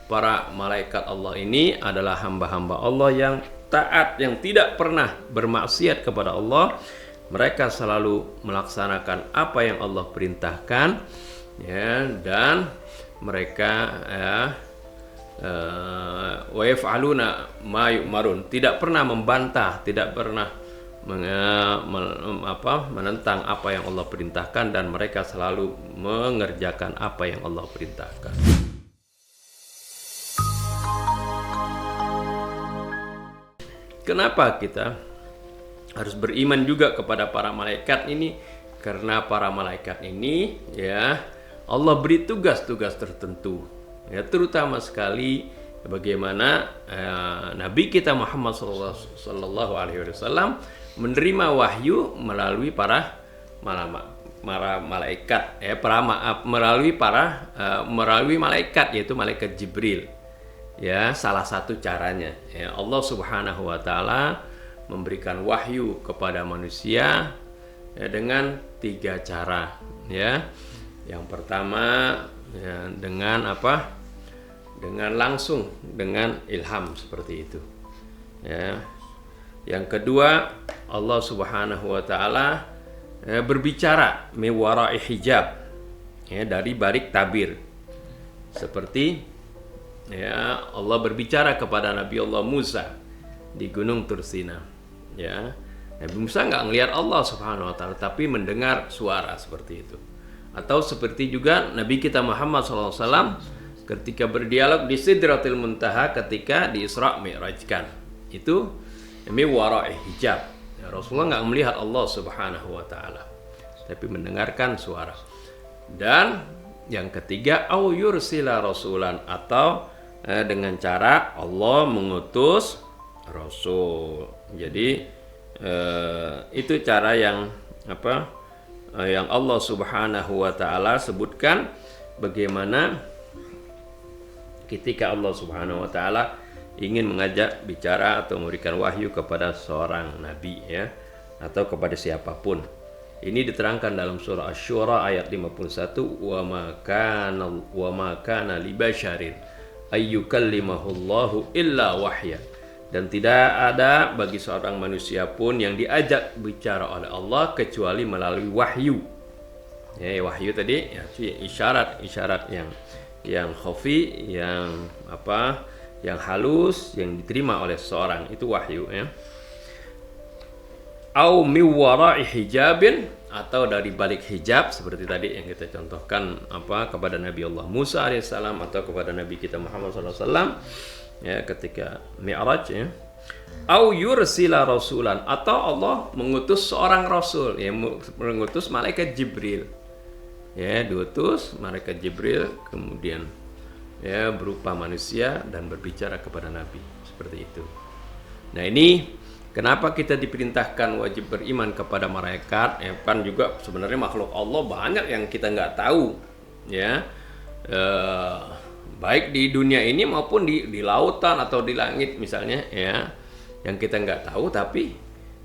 para malaikat Allah ini adalah hamba-hamba Allah yang taat, yang tidak pernah bermaksiat kepada Allah. Mereka selalu melaksanakan apa yang Allah perintahkan, ya, dan mereka wa yaf'aluna ma yu'marun, tidak pernah membantah, tidak pernah menentang apa yang Allah perintahkan, dan mereka selalu mengerjakan apa yang Allah perintahkan. Kenapa kita harus beriman juga kepada para malaikat ini? Karena para malaikat ini, ya, Allah beri tugas-tugas tertentu, ya, terutama sekali bagaimana Nabi kita Muhammad sallallahu alaihi wasallam menerima wahyu melalui para malaikat, ya, melalui malaikat, yaitu malaikat Jibril. Ya, salah satu caranya, ya, Allah Subhanahu wa taala memberikan wahyu kepada manusia, ya, dengan 3 cara, ya. Yang pertama, ya, dengan apa? Dengan langsung, dengan ilham seperti itu. Ya. Yang kedua, Allah Subhanahu wa taala berbicara miwarai hijab, ya, dari balik tabir. Seperti, ya, Allah berbicara kepada Nabi Allah Musa di Gunung Tursina, ya. Nabi Musa nggak ngelihat Allah Subhanahu wa taala, tapi mendengar suara seperti itu. Atau seperti juga Nabi kita Muhammad SAW ketika berdialog di Sidratil Muntaha ketika di Isra Mi'rajkan, itu demi wara'i hijab, ya, Rasulullah nggak melihat Allah Subhanahu wa taala, tapi mendengarkan suara. Dan yang ketiga, au yursila rasulan, atau dengan cara Allah mengutus Rasul. Jadi itu cara yang yang Allah Subhanahu wa taala sebutkan, bagaimana ketika Allah Subhanahu wa taala ingin mengajak bicara atau memberikan wahyu kepada seorang nabi, ya, atau kepada siapapun. Ini diterangkan dalam surah Asy-Syura ayat 51, wa ma kana li basyarin ayyukallimahullahu illa wahya, dan tidak ada bagi seorang manusia pun yang diajak bicara oleh Allah kecuali melalui wahyu. Ya, wahyu tadi, ya, isyarat yang khafi, yang yang halus, yang diterima oleh seseorang, itu wahyu, ya. Au miwara'i hijabin, atau dari balik hijab, seperti tadi yang kita contohkan kepada Nabi Allah Musa alaihissalam, atau kepada Nabi kita Muhammad SAW, ya, ketika Mi'raj, ya. Au yursila rasulan, atau Allah mengutus seorang rasul, ya, mengutus malaikat Jibril, ya, diutus malaikat Jibril, kemudian, ya, berupa manusia dan berbicara kepada Nabi, seperti itu. Nah, ini kenapa kita diperintahkan wajib beriman kepada malaikat, ya, kan juga sebenarnya makhluk Allah banyak yang kita nggak tahu, ya, baik di dunia ini maupun di lautan atau di langit misalnya, ya, yang kita nggak tahu, tapi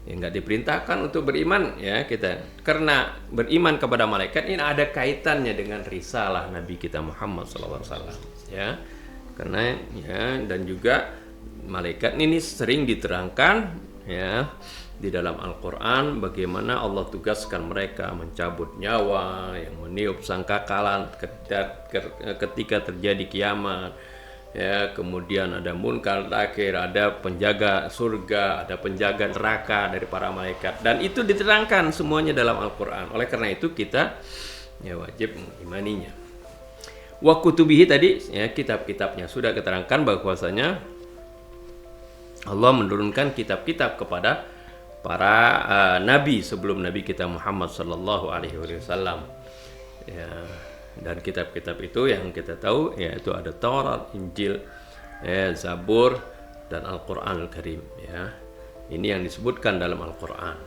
ya nggak diperintahkan untuk beriman, ya, kita. Karena beriman kepada malaikat ini ada kaitannya dengan risalah Nabi kita Muhammad SAW, ya. Karena, ya, dan juga malaikat ini sering diterangkan, ya, di dalam Al-Quran, bagaimana Allah tugaskan mereka mencabut nyawa, yang meniup sangkakalan ketika terjadi kiamat, ya, kemudian ada munkar nakir, ada penjaga surga, ada penjaga neraka dari para malaikat, dan itu diterangkan semuanya dalam Al-Quran. Oleh karena itu kita, ya, wajib mengimaninya. Wa kutubihi tadi, ya, kitab-kitabnya sudah keterangkan bahwasanya Allah menurunkan kitab-kitab kepada para nabi sebelum Nabi kita Muhammad sallallahu alaihi wasallam, ya. Dan kitab-kitab itu yang kita tahu, yaitu ada Taurat, Injil, ya, Zabur, dan Al-Qur'anul Karim, ya. Ini yang disebutkan dalam Al-Qur'an.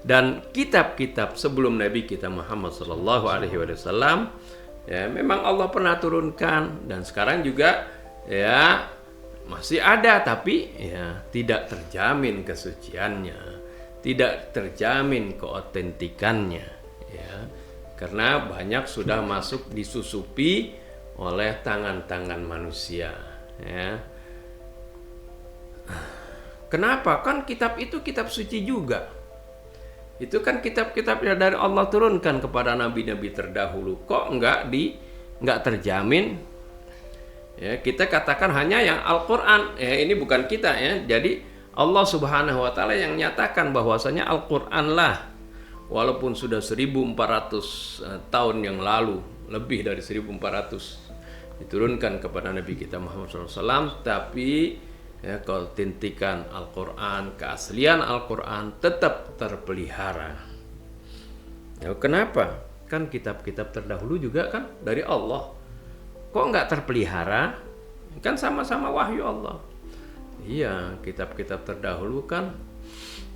Dan kitab-kitab sebelum Nabi kita Muhammad sallallahu alaihi wasallam, ya, memang Allah pernah turunkan, dan sekarang juga, ya, masih ada, tapi, ya, tidak terjamin kesuciannya, tidak terjamin keotentikannya, ya, karena banyak sudah masuk disusupi oleh tangan-tangan manusia, ya. Kenapa? Kan kitab itu kitab suci juga. Itu kan kitab-kitab yang dari Allah turunkan kepada nabi-nabi terdahulu. Kok nggak terjamin? Ya, kita katakan hanya yang Al-Qur'an. Ya, ini bukan kita, ya. Jadi Allah Subhanahu wa taala yang nyatakan bahwasanya Al-Qur'an lah, walaupun sudah 1400 tahun yang lalu, lebih dari 1400 diturunkan kepada Nabi kita Muhammad SAW, tapi ya, keautentikan Al-Quran, keaslian Al-Quran tetap terpelihara. Ya, kenapa? Kan kitab-kitab terdahulu juga kan dari Allah. Kok nggak terpelihara? Kan sama-sama wahyu Allah. Iya, kitab-kitab terdahulu kan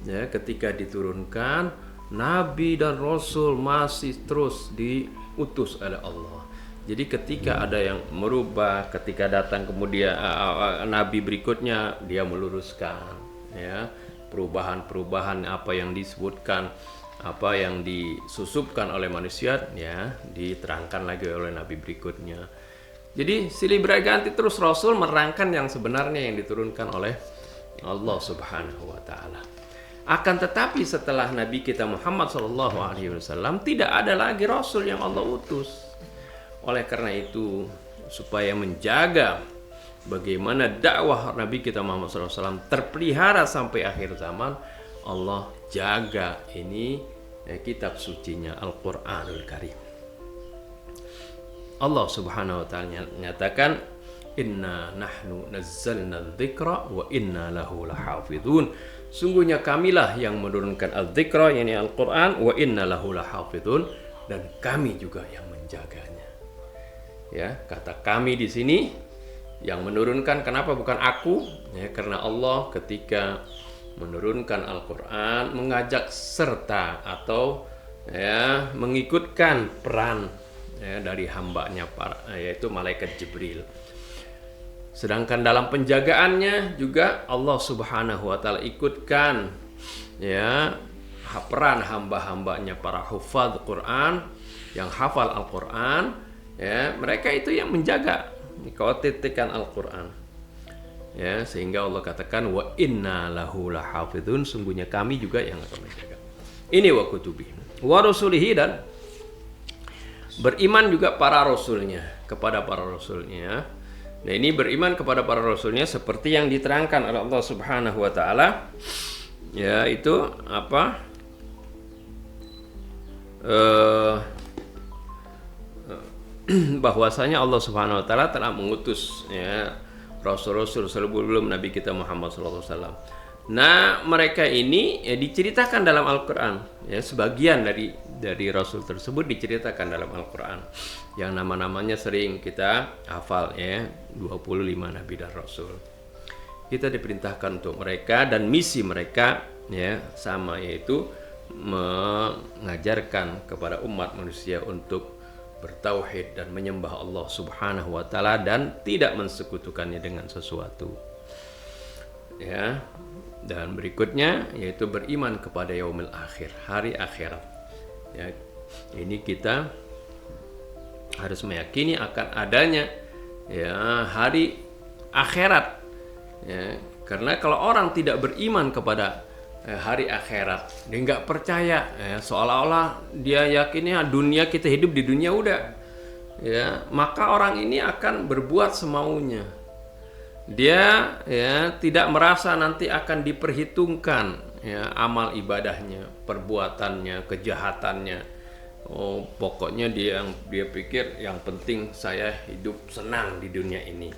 ya, ketika diturunkan, Nabi dan Rasul masih terus diutus oleh Allah. Jadi ketika ada yang merubah, ketika datang kemudian Nabi berikutnya, dia meluruskan, ya, perubahan-perubahan apa yang disebutkan, apa yang disusupkan oleh manusia, ya, diterangkan lagi oleh Nabi berikutnya. Jadi silih berganti terus Rasul menerangkan yang sebenarnya yang diturunkan oleh Allah Subhanahu wa taala. Akan tetapi setelah Nabi kita Muhammad SAW tidak ada lagi Rasul yang Allah utus. Oleh karena itu, supaya menjaga bagaimana dakwah Nabi kita Muhammad SAW terpelihara sampai akhir zaman, Allah jaga ini kitab sucinya Al-Quranul Karim. Allah Subhanahu wa ta'ala nyatakan, inna nahnu nazzalna dzikra wa inna lahu lahafidhun. Sungguhnya kamilah yang menurunkan al-dzikra, yakni Al-Quran, wa inna lahu lahafidhun, dan kami juga yang menjaganya. Ya, kata kami di sini yang menurunkan, kenapa bukan aku? Ya, karena Allah ketika menurunkan Al-Quran mengajak serta atau ya mengikutkan peran ya, dari hambanya yaitu malaikat Jibril. Sedangkan dalam penjagaannya juga Allah Subhanahu wa taala ikutkan ya peran hamba-hambanya para hufadz Quran yang hafal Al-Quran. Ya, mereka itu yang menjaga keautentikan Al-Quran. Ya, sehingga Allah katakan wa inna lahu lahafidhun, sungguhnya kami juga yang akan menjaga. Ini wa kutubi wa rusulihi, dan beriman juga para rasulnya, kepada para rasulnya. Nah, ini beriman kepada para rasulnya seperti yang diterangkan oleh Allah Subhanahu wa taala, yaitu apa? Bahwasanya Allah Subhanahu wa taala telah mengutus ya rasul-rasul sebelum Nabi kita Muhammad SAW. Nah, mereka ini ya, diceritakan dalam Al-Qur'an. Ya, sebagian dari rasul tersebut diceritakan dalam Al-Qur'an. Yang nama-namanya sering kita hafal ya, 25 nabi dan rasul. Kita diperintahkan untuk mereka, dan misi mereka ya sama, yaitu mengajarkan kepada umat manusia untuk bertauhid dan menyembah Allah Subhanahu wa taala dan tidak mensekutukannya dengan sesuatu. Ya. Dan berikutnya yaitu beriman kepada yaumil akhir, hari akhirat. Ya. Ini kita harus meyakini akan adanya ya hari akhirat. Ya, karena kalau orang tidak beriman kepada hari akhirat, dia nggak percaya, ya, seolah-olah dia yakinnya dunia, kita hidup di dunia udah, ya, maka orang ini akan berbuat semaunya. Dia ya tidak merasa nanti akan diperhitungkan ya amal ibadahnya, perbuatannya, kejahatannya. Oh, pokoknya dia pikir yang penting saya hidup senang di dunia ini.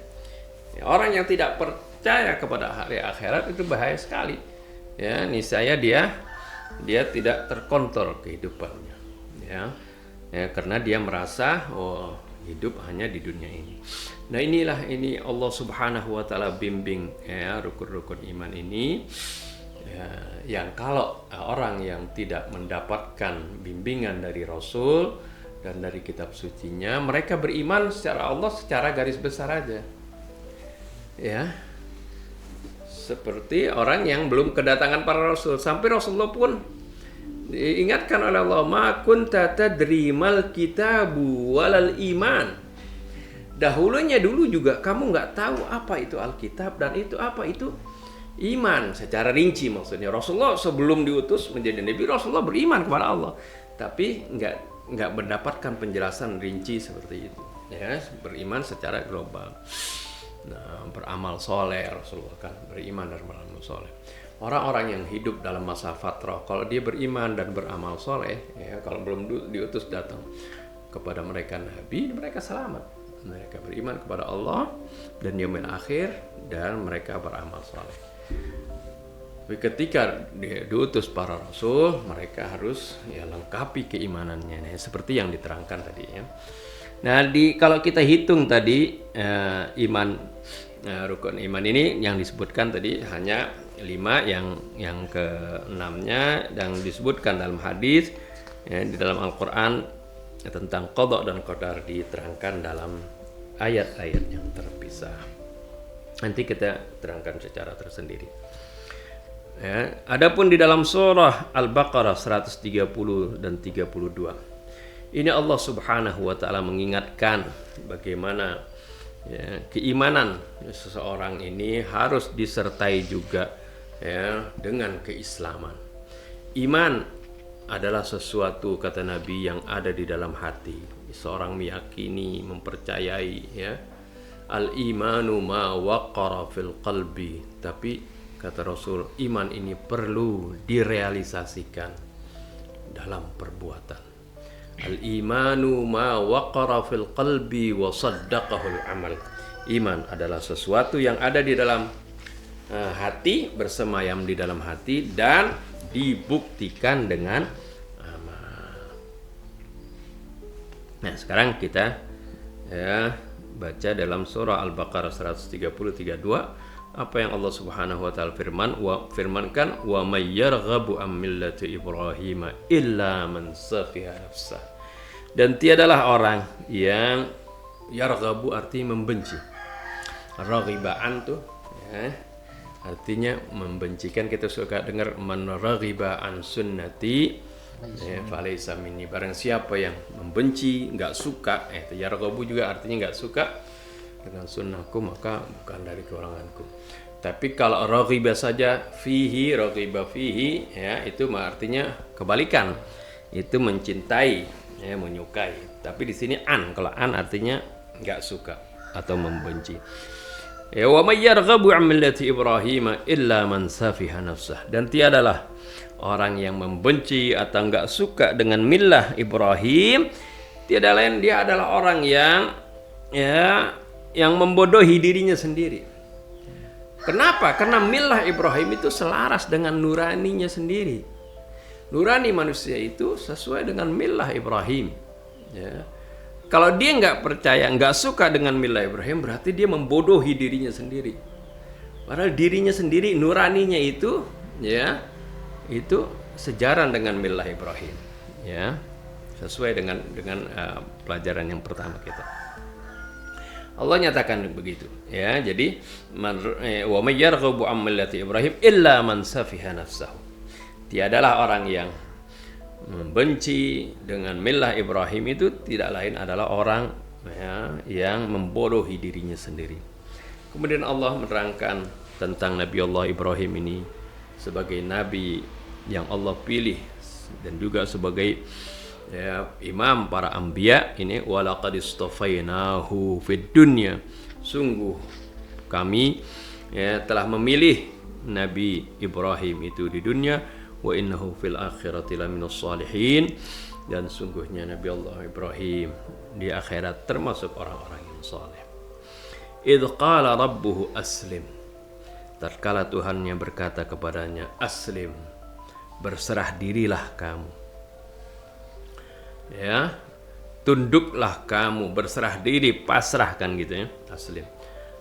Ya, orang yang tidak percaya kepada hari akhirat itu bahaya sekali. Ya, niscaya dia tidak terkontrol kehidupannya, ya, karena dia merasa hidup hanya di dunia ini. Nah, ini Allah Subhanahu wa taala bimbing ya rukun-rukun iman ini, ya, yang kalau orang yang tidak mendapatkan bimbingan dari Rasul dan dari kitab sucinya, mereka beriman secara Allah secara garis besar aja, ya. Seperti orang yang belum kedatangan para rasul, sampai Rasulullah pun diingatkan oleh Allah, ma kunta tadri mal kitabu walal iman. dulu juga kamu nggak tahu apa itu Alkitab dan itu apa itu iman secara rinci. Maksudnya Rasulullah sebelum diutus menjadi nabi, Rasulullah beriman kepada Allah, tapi nggak mendapatkan penjelasan rinci seperti itu. Ya, beriman secara global. Nah, beramal soleh, Rasulullah kan beriman dan beramal soleh. Orang-orang yang hidup dalam masa fatrah, kalau dia beriman dan beramal soleh, ya, kalau belum diutus datang kepada mereka nabi, mereka selamat. Mereka beriman kepada Allah dan yaumil akhir, dan mereka beramal soleh. Tapi ketika diutus para rasul, mereka harus ya lengkapi keimanannya, seperti yang diterangkan tadi ya. Nah, kalau kita hitung tadi rukun iman ini yang disebutkan tadi hanya 5, yang ke-6-nya yang disebutkan dalam hadis ya, di dalam Al-Qur'an tentang qada dan qadar diterangkan dalam ayat-ayat yang terpisah. Nanti kita terangkan secara tersendiri. Ya, adapun di dalam surah Al-Baqarah 130 dan 32. Ini Allah Subhanahu wa taala mengingatkan bagaimana ya, keimanan seseorang ini harus disertai juga ya dengan keislaman. Iman adalah sesuatu, kata Nabi, yang ada di dalam hati. Seorang meyakini, mempercayai ya. Al-imanu ma waqara fil qalbi. Tapi kata Rasul, iman ini perlu direalisasikan dalam perbuatan. Al-imanu ma waqara fil qalbi wa saddaqahul amal. Iman adalah sesuatu yang ada di dalam hati, bersemayam di dalam hati dan dibuktikan dengan amal. Nah, sekarang kita ya baca dalam surah Al-Baqarah 130-32 apa yang Allah Subhanahu wa taala firmankan, wa may yarghabu am millati Ibrahim illa man safiha nafsah. Dan tiadalah orang yang yarghabu artinya membenci. Raghibaan tuh ya artinya membencikan. Kita suka dengar man raghiba an sunnati falaysa minni. Barang siapa yang membenci, enggak suka, yarghabu juga artinya enggak suka dengan sunnahku, maka bukan dari kalanganku. Tapi kalau raghiba saja raghiba fihi ya, itu artinya kebalikan. Itu mencintai, ya, menyukai. Tapi di sini kalau an artinya enggak suka atau membenci. Ya, wa may yarghabu 'an millati Ibrahim illa man safiha nafsah. Dan tiadalah orang yang membenci atau enggak suka dengan millah Ibrahim, tiada lain dia adalah orang yang membodohi dirinya sendiri. Kenapa? Karena millah Ibrahim itu selaras dengan nuraninya sendiri. Nurani manusia itu sesuai dengan millah Ibrahim. Ya. Kalau dia nggak percaya, nggak suka dengan millah Ibrahim, berarti dia membodohi dirinya sendiri. Padahal dirinya sendiri, nuraninya itu, ya, itu sejaran dengan millah Ibrahim, ya, sesuai dengan pelajaran yang pertama kita. Allah nyatakan begitu, ya. Jadi, wa may yarghabu 'an millati Ibrahim illa man safiha nafsahu. Tiadalah orang yang membenci dengan millah Ibrahim itu tidak lain adalah orang ya, yang membodohi dirinya sendiri. Kemudian Allah menerangkan tentang Nabi Allah Ibrahim ini sebagai nabi yang Allah pilih dan juga sebagai ya, imam para anbiya. Ini walaqad istafainahu fid dunya. Sungguh kami ya, telah memilih Nabi Ibrahim itu di dunia. Wa innahu fil akhirati laminas salihin. Dan sungguhnya Nabi Allah Ibrahim di akhirat termasuk orang-orang yang saleh. Idh qala rabbuhu aslim. Tatkala Tuhannya berkata kepadanya, aslim, berserah dirilah kamu. Ya, tunduklah kamu, berserah diri, pasrahkan gitu ya, aslim.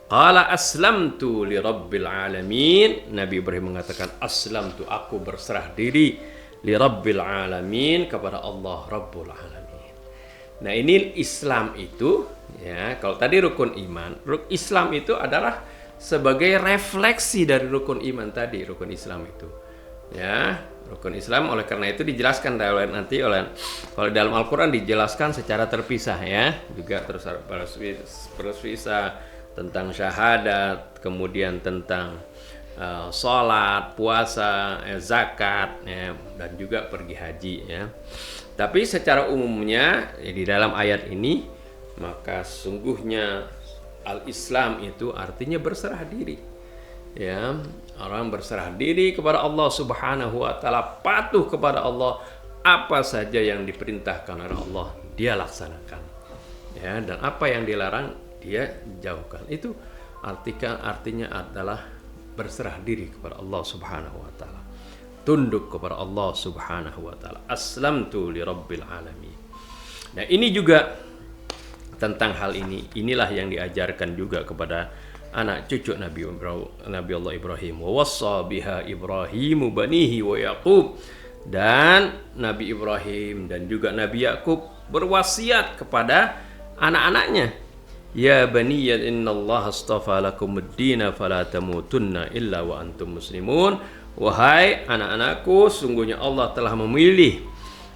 Qala aslamtu li rabbil alamin. Nabi Ibrahim mengatakan aslamtu, aku berserah diri li rabbil alamin, kepada Allah Rabbul alamin. Nah, ini Islam itu ya, kalau tadi rukun iman, Islam itu adalah sebagai refleksi dari rukun iman tadi, rukun Islam itu. Ya, rukun Islam. Oleh karena itu dijelaskan nanti kalau dalam Al-Quran dijelaskan secara terpisah ya, juga terpisah tentang syahadat, kemudian tentang sholat, puasa, zakat, ya, dan juga pergi haji ya. Tapi secara umumnya di dalam ayat ini, maka sungguhnya al-Islam itu artinya berserah diri. Ya, orang berserah diri kepada Allah Subhanahu wa taala, patuh kepada Allah, apa saja yang diperintahkan oleh Allah dia laksanakan. Ya, dan apa yang dilarang dia jauhkan. Itu artinya adalah berserah diri kepada Allah Subhanahu wa taala. Tunduk kepada Allah Subhanahu wa taala. Aslamtu li rabbil alamin. Nah, ini juga tentang hal ini. Inilah yang diajarkan juga kepada anak cucu Nabi Allah Ibrahim. Wa wassa biha Ibrahimu banihi wa Yaqub. Dan Nabi Ibrahim dan juga Nabi Yakub berwasiat kepada anak-anaknya. Ya baniyya innallaha astafa lakumuddina fala tamutunna illa wa antum muslimun. Wahai anak-anakku, sungguhnya Allah telah memilih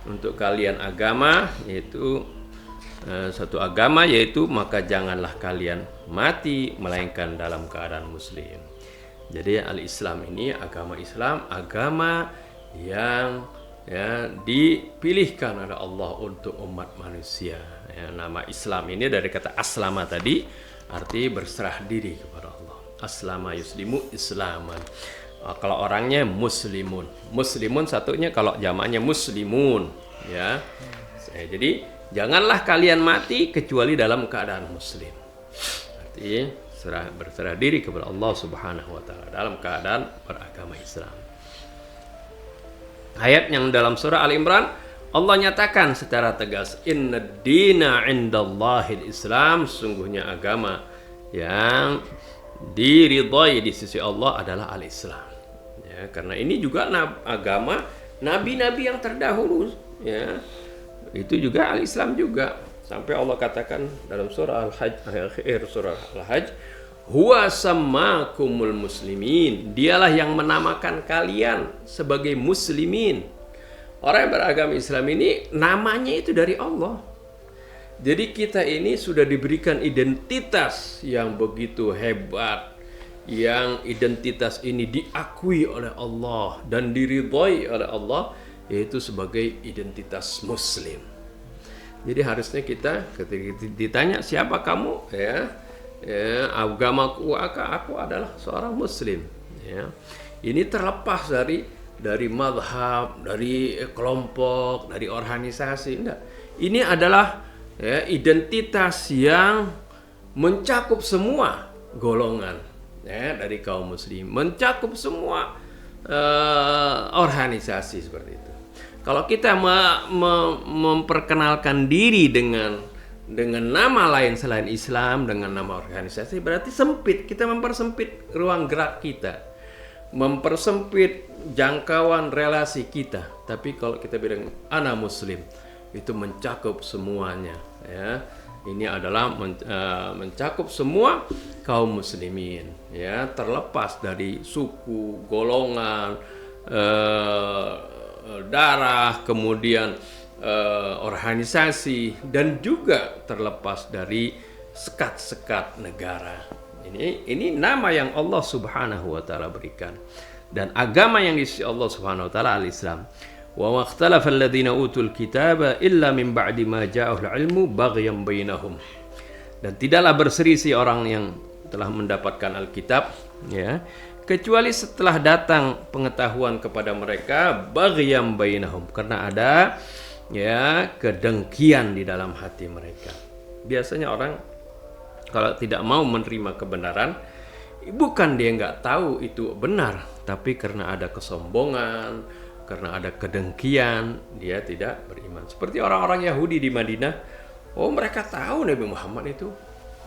untuk kalian agama, yaitu satu agama, yaitu maka janganlah kalian mati melainkan dalam keadaan muslim. Jadi al-Islam ini agama Islam, agama yang dipilihkan oleh Allah untuk umat manusia. Ya, nama Islam ini dari kata aslama tadi, arti berserah diri kepada Allah. Aslama yuslimu islaman. Kalau orangnya muslimun, muslimun satunya, kalau jamaknya muslimun, ya. Jadi janganlah kalian mati kecuali dalam keadaan muslim. Artinya berserah diri kepada Allah Subhanahu wa taala dalam keadaan beragama Islam. Ayat yang dalam surah Al-Imran, Allah nyatakan secara tegas, inna dina indallahil Islam, sungguhnya agama yang diridhai di sisi Allah adalah al-Islam. Ya, karena ini juga agama nabi-nabi yang terdahulu, ya. Itu juga al-Islam juga. Sampai Allah katakan dalam surah Al-Hajj, akhir surah Al-Hajj, huwa sammakumul muslimin. Dialah yang menamakan kalian sebagai muslimin. Orang yang beragama Islam ini namanya itu dari Allah. Jadi kita ini sudah diberikan identitas yang begitu hebat, yang identitas ini diakui oleh Allah dan diridhoi oleh Allah, yaitu sebagai identitas muslim. Jadi harusnya kita ketika ditanya siapa kamu, ya agamaku, aku adalah seorang muslim, ya. Ini terlepas dari mazhab, dari kelompok, dari organisasi, enggak. Ini adalah identitas yang mencakup semua golongan, ya, dari kaum muslim, mencakup semua organisasi seperti itu. Kalau kita memperkenalkan diri dengan nama lain selain Islam, dengan nama organisasi, berarti sempit. Kita mempersempit ruang gerak kita, mempersempit jangkauan relasi kita. Tapi kalau kita bilang ana muslim, itu mencakup semuanya, ya. Ini adalah mencakup semua kaum muslimin, ya, terlepas dari suku, golongan, darah, kemudian organisasi, dan juga terlepas dari sekat-sekat negara. Ini nama yang Allah Subhanahu wa taala berikan, dan agama yang di sisi Allah Subhanahu wa taala al-Islam. Wa makhtalafa alladziina utul kitaba illa min ba'di ma ja'ahul ilmu baghyan bainahum. Dan tidaklah berselisih orang yang telah mendapatkan Alkitab, ya, kecuali setelah datang pengetahuan kepada mereka baghyan bainahum, karena ada, ya, kedengkian di dalam hati mereka. Biasanya orang kalau tidak mau menerima kebenaran, bukan dia nggak tahu itu benar, tapi karena ada kesombongan, karena ada kedengkian, dia tidak beriman. Seperti orang-orang Yahudi di Madinah, mereka tahu Nabi Muhammad itu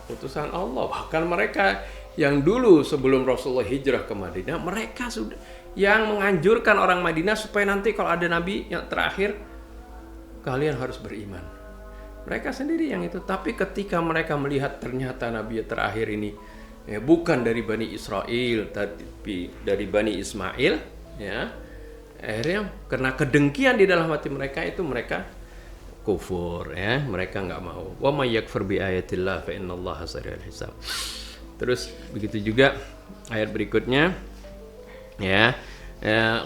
utusan Allah. Bahkan mereka yang dulu sebelum Rasulullah hijrah ke Madinah, mereka sudah yang menganjurkan orang Madinah supaya nanti kalau ada Nabi yang terakhir, kalian harus beriman. Mereka sendiri yang itu. Tapi ketika mereka melihat ternyata Nabi yang terakhir ini bukan dari Bani Israel, tapi dari Bani Ismail, ya, Akhirnya karena kedengkian di dalam hati mereka itu mereka kufur, ya, mereka nggak mau. Wa may yakfur bi ayatillah fa innallaha sari'ul hisab. Terus begitu juga ayat berikutnya, ya.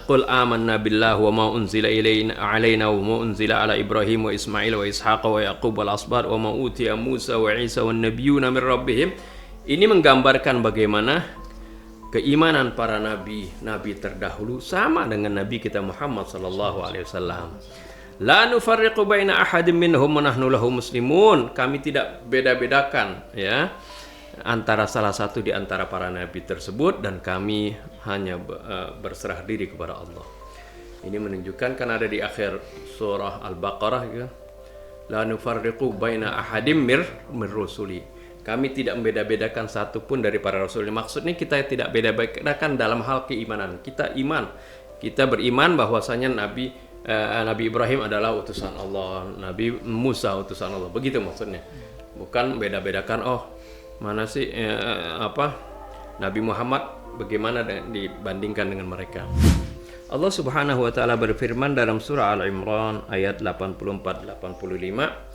Qul amanna billahi wa ma unzila alaina wa ma unzila ala Ibrahim wa Ismail wa Ishaq wa Yaqub wal asbat wa ma utiya Musa wa Isa wan nabiyyuna min rabbihim. Ini menggambarkan bagaimana keimanan para nabi terdahulu sama dengan nabi kita Muhammad sallallahu alaihi wasallam. La nufarriqu baina ahadin minhum wa nahnu lahu muslimun. Kami tidak beda-bedakan, ya, antara salah satu di antara para nabi tersebut, dan kami hanya berserah diri kepada Allah. Ini menunjukkan, kan ada di akhir surah Al-Baqarah, ya, la nufarriqu baina ahadim mir rusuli. Kami tidak membeda-bedakan satu pun dari para rasul. Maksudnya kita tidak beda-bedakan dalam hal keimanan. Kita beriman bahwasanya Nabi Ibrahim adalah utusan Allah, Nabi Musa utusan Allah. Begitu maksudnya. Bukan beda-bedakan, oh mana sih Nabi Muhammad bagaimana dibandingkan dengan mereka. Allah Subhanahu wa taala berfirman dalam surah Al-Imran ayat 84-85,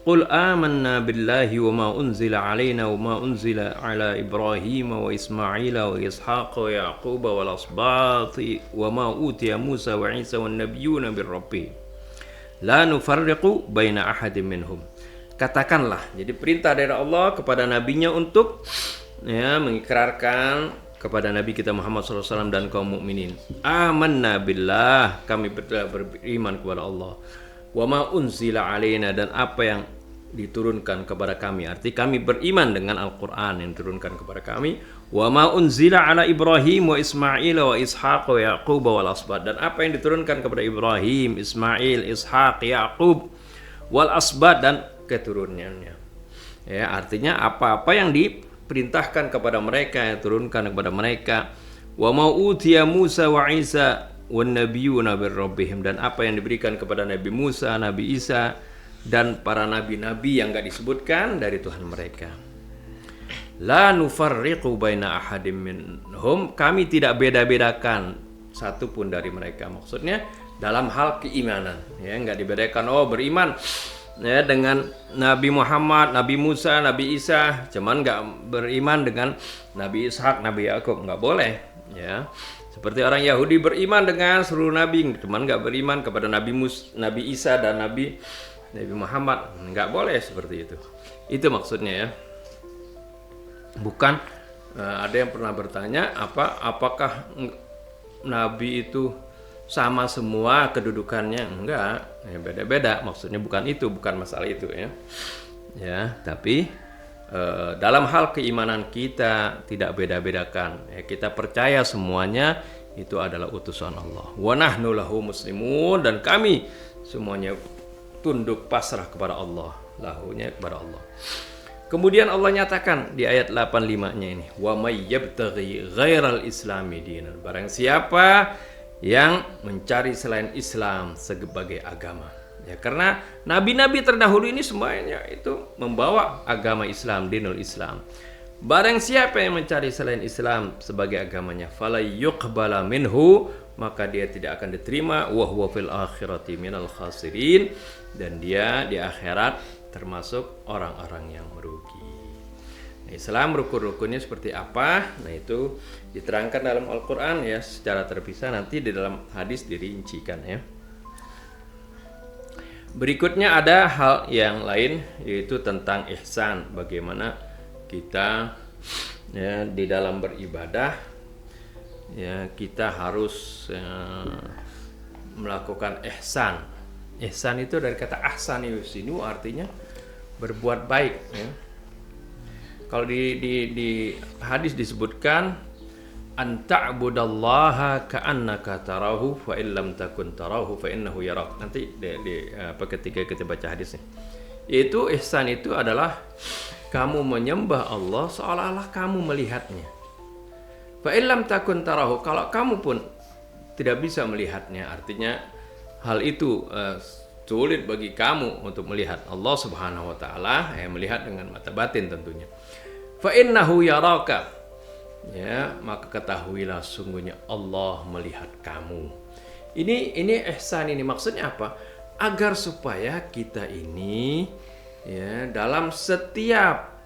Qul amanna billahi wa ma unzila alaina wa ma unzila ala Ibrahim wa Ismail wa Ishaq wa Yaqub wal asbati wa ma utiya Musa wa Isa wan nabiyyuna bir rabbih la nufarriqu baina ahadin minhum. Katakanlah, jadi perintah dari Allah kepada nabinya untuk, ya, mengikrarkan kepada Nabi kita Muhammad SAW dan kaum mukminin. Amanna billah, kami beriman kepada Allah. Wa ma unzila alaina, dan apa yang diturunkan kepada kami. Arti kami beriman dengan Al-Quran yang diturunkan kepada kami. Wa ma unzila ala Ibrahim wa Ismail wa Ishaq wa Yaqub wal asbat, dan apa yang diturunkan kepada Ibrahim, Ismail, Ishaq, Yaqub wal asbat, dan keturunannya. Ya, artinya apa-apa yang diperintahkan kepada mereka, yang turunkan kepada mereka. Wa ma utiya Musa wa Isa wan nabiyyuna bir rabbihim, dan apa yang diberikan kepada Nabi Musa, Nabi Isa, dan para nabi-nabi yang enggak disebutkan dari Tuhan mereka. La nufarriqu baina ahadim minhum, kami tidak beda-bedakan satu pun dari mereka. Maksudnya dalam hal keimanan, ya, enggak dibedakan, oh beriman, ya, dengan Nabi Muhammad, Nabi Musa, Nabi Isa, cuman enggak beriman dengan Nabi Ishak, Nabi Yakub, enggak boleh, ya. Seperti orang Yahudi beriman dengan seluruh nabi, cuman enggak beriman kepada Nabi Isa dan Nabi Muhammad, enggak boleh seperti itu. Itu maksudnya, ya. Bukan ada yang pernah bertanya apakah nabi itu sama semua kedudukannya? Enggak, ya, beda-beda. Maksudnya bukan itu, bukan masalah itu, ya. Ya, tapi dalam hal keimanan kita tidak beda-bedakan. Ya, kita percaya semuanya itu adalah utusan Allah. Wa nahnu lahu muslimun, dan kami semuanya tunduk pasrah kepada Allah, lahunya kepada Allah. Kemudian Allah nyatakan di ayat 85-nya ini, wa may yabtaghi ghairal islami dinan, barang siapa yang mencari selain Islam sebagai agama. Ya, karena nabi-nabi terdahulu ini semuanya itu membawa agama Islam, dinul Islam. Barang siapa yang mencari selain Islam sebagai agamanya, fala yuqbala minhu, maka dia tidak akan diterima, wa huwa fil akhirati minal khasirin, dan dia di akhirat termasuk orang-orang yang merugi. Nah, Islam rukun-rukunnya seperti apa? Nah, itu diterangkan dalam Al-Quran, ya, secara terpisah, nanti di dalam hadis dirincikan, ya. Berikutnya ada hal yang lain, yaitu tentang ihsan, bagaimana kita, ya, di dalam beribadah, ya, kita harus melakukan ihsan. Ihsan itu dari kata ahsan yusinu, artinya berbuat baik, ya. Kalau di hadis disebutkan anta'budallaha ka'annaka tarahu fa illam takun tarahu fa innahu yarak. Nanti ketika kita baca hadisnya, yaitu ihsan itu adalah kamu menyembah Allah seolah-olah kamu melihatnya. Fa illam takun tarahu, kalau kamu pun tidak bisa melihatnya, artinya hal itu sulit bagi kamu untuk melihat Allah Subhanahu wa taala, melihat dengan mata batin tentunya. Fa innahu yaraka, ya, maka ketahuilah sungguhnya Allah melihat kamu. Ini ihsan ini maksudnya apa? Agar supaya kita ini ya dalam setiap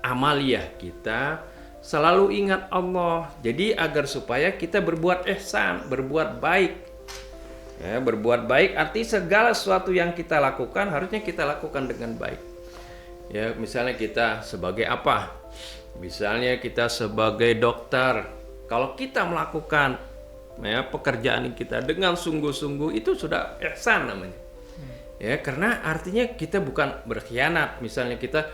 amaliyah kita selalu ingat Allah. Jadi agar supaya kita berbuat ihsan, berbuat baik. Ya, berbuat baik arti segala sesuatu yang kita lakukan harusnya kita lakukan dengan baik. Ya, misalnya kita sebagai apa? Misalnya kita sebagai dokter, kalau kita melakukan ya pekerjaan kita dengan sungguh-sungguh itu sudah ihsan namanya. Ya, karena artinya kita bukan berkhianat. Misalnya kita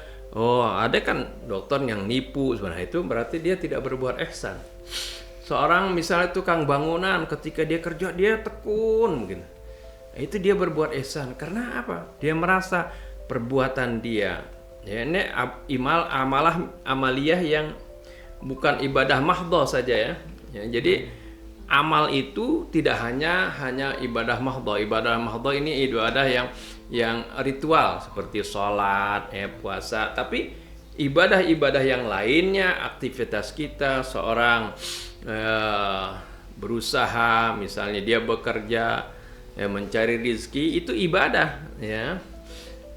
ada kan dokter yang nipu, sebenarnya itu berarti dia tidak berbuat ihsan. Seorang misalnya tukang bangunan, ketika dia kerja dia tekun mungkin. Itu dia berbuat ihsan. Karena apa? Dia merasa perbuatan dia ya ini amaliyah yang bukan ibadah mahdhah saja ya. Jadi amal itu tidak hanya ibadah mahdhah. Ibadah mahdhah ini ibadah yang ritual seperti sholat, puasa, tapi ibadah-ibadah yang lainnya, aktivitas kita, seorang berusaha, misalnya dia bekerja, mencari rezeki, itu ibadah ya.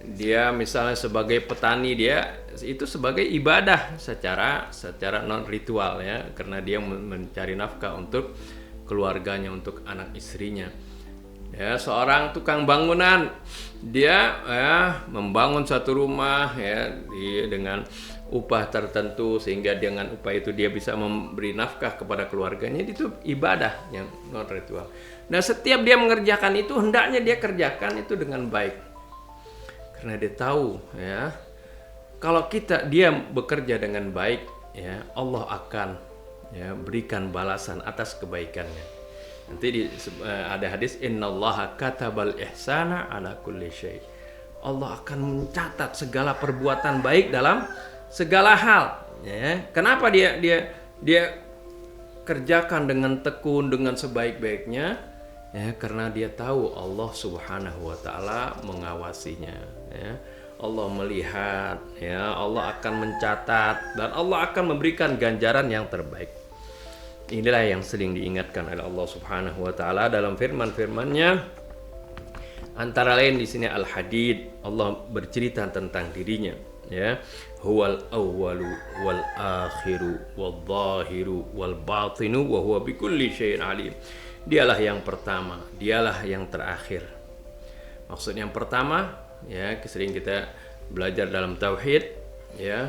Dia misalnya sebagai petani, dia itu sebagai ibadah secara non ritual ya, karena dia mencari nafkah untuk keluarganya, untuk anak istrinya. Ya, seorang tukang bangunan, dia membangun satu rumah ya dengan upah tertentu, sehingga dengan upah itu dia bisa memberi nafkah kepada keluarganya. Itu ibadah yang non ritual. Nah, setiap dia mengerjakan itu hendaknya dia kerjakan itu dengan baik, karena dia tahu ya kalau dia bekerja dengan baik ya Allah akan ya berikan balasan atas kebaikannya. Nanti ada hadis innallaha katabal ihsana ala kulli syai. Allah akan mencatat segala perbuatan baik dalam segala hal ya. Kenapa dia kerjakan dengan tekun, dengan sebaik-baiknya ya, karena dia tahu Allah Subhanahu wa taala mengawasinya ya. Allah melihat ya, Allah akan mencatat dan Allah akan memberikan ganjaran yang terbaik. Inilah yang sering diingatkan oleh Allah Subhanahu wa taala dalam firman-firman-Nya. Antara lain di sini Al-Hadid, Allah bercerita tentang dirinya ya. Huwal awwalu wal akhiru wal zahiru wal batinu wa huwa bikulli syai'in alim. Dialah yang pertama, dialah yang terakhir. Maksud yang pertama ya, sering kita belajar dalam tauhid ya,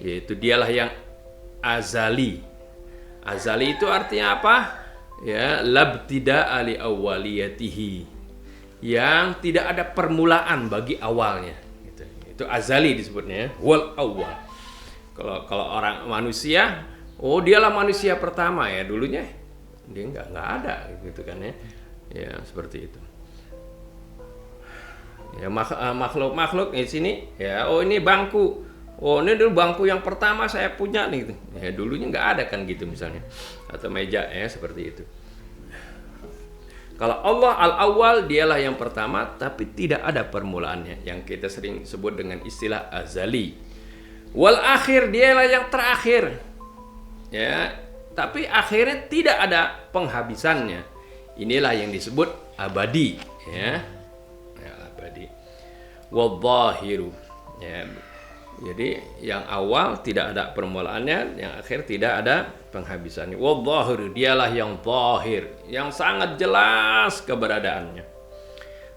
yaitu dialah yang azali. Azali itu artinya apa? Ya, labtida'a li awwaliyatihi. Yang tidak ada permulaan bagi awalnya. Gitu. Itu azali disebutnya, wal awwal. Kalau orang manusia, dialah manusia pertama ya, dulunya dia nggak ada gitu kan ya. Ya, seperti itu. Ya, makhluk di sini ya, ini bangku. Ini dulu bangku yang pertama saya punya nih gitu. Ya, dulunya nggak ada kan gitu misalnya. Atau meja ya seperti itu. Kalau Allah al-awwal, dialah yang pertama tapi tidak ada permulaannya, yang kita sering sebut dengan istilah azali. Wal akhir, dialah yang terakhir. Ya, tapi akhirnya tidak ada penghabisannya. Inilah yang disebut abadi ya. Ya, abadi. Wal zahiru. Ya. Jadi yang awal tidak ada permulaannya, yang akhir tidak ada penghabisannya. Wadh-dhahir, dialah yang zahir, yang sangat jelas keberadaannya.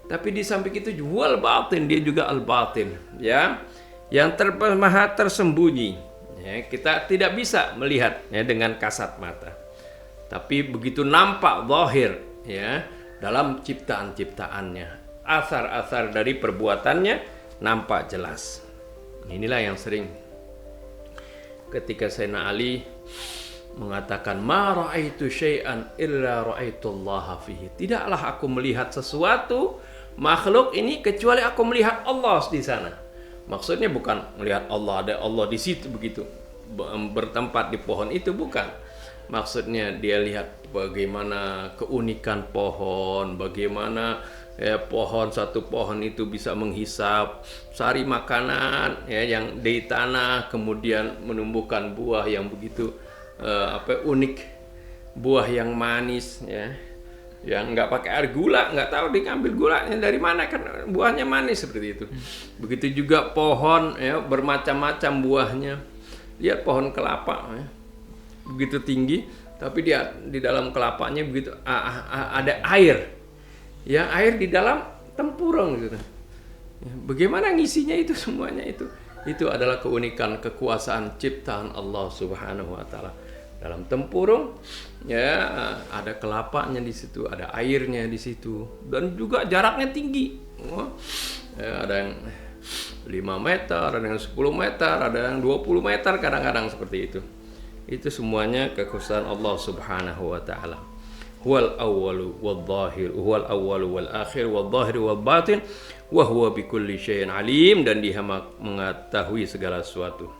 Tapi di samping itu wal batin, dia juga al-batin, ya, yang maha tersembunyi. Ya, kita tidak bisa melihat ya dengan kasat mata. Tapi begitu nampak zahir ya dalam ciptaan-ciptaannya. Asar-asar dari perbuatannya nampak jelas. Inilah yang sering ketika Sayyidina Ali mengatakan ma ra'aitu syai'an illa ra'aitullaha fihi. Tidaklah aku melihat sesuatu makhluk ini kecuali aku melihat Allah di sana. Maksudnya bukan melihat Allah, ada Allah di situ begitu bertempat di pohon itu, bukan. Maksudnya dia lihat bagaimana keunikan pohon, bagaimana satu pohon itu bisa menghisap sari makanan ya yang di tanah, kemudian menumbuhkan buah yang begitu unik, buah yang manis ya. yang nggak pakai air gula, nggak tahu diambil gulanya dari mana, kan buahnya manis seperti itu. Begitu juga pohon ya, bermacam-macam buahnya. Lihat pohon kelapa ya, begitu tinggi, tapi dia di dalam kelapanya begitu ada air, ya air di dalam tempurung gitu. Ya, bagaimana ngisinya itu semuanya itu adalah keunikan kekuasaan ciptaan Allah Subhanahu wa taala. Dalam tempurung ya ada kelapanya di situ, ada airnya di situ, dan juga jaraknya tinggi. Ya, ada yang 5 meter, ada yang 10 meter, ada yang 20 meter kadang-kadang seperti itu. Itu semuanya kekuasaan Allah Subhanahu wa taala. Huwal awwalu wal dhahir, huwal awwalu wal akhir wal dhahir wal batin, wa huwa bikulli syai'in alim, dan Dia mengetahui segala sesuatu.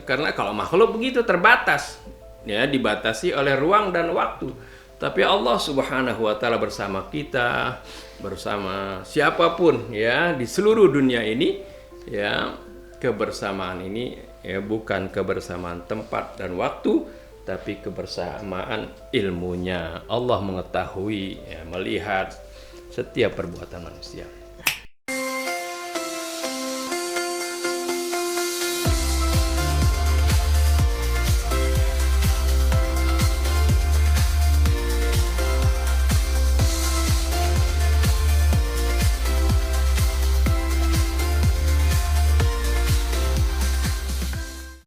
Karena kalau makhluk begitu terbatas, ya dibatasi oleh ruang dan waktu. Tapi Allah Subhanahu wa taala bersama kita, bersama siapapun ya di seluruh dunia ini, ya kebersamaan ini ya bukan kebersamaan tempat dan waktu, tapi kebersamaan ilmunya. Allah mengetahui, ya, melihat setiap perbuatan manusia.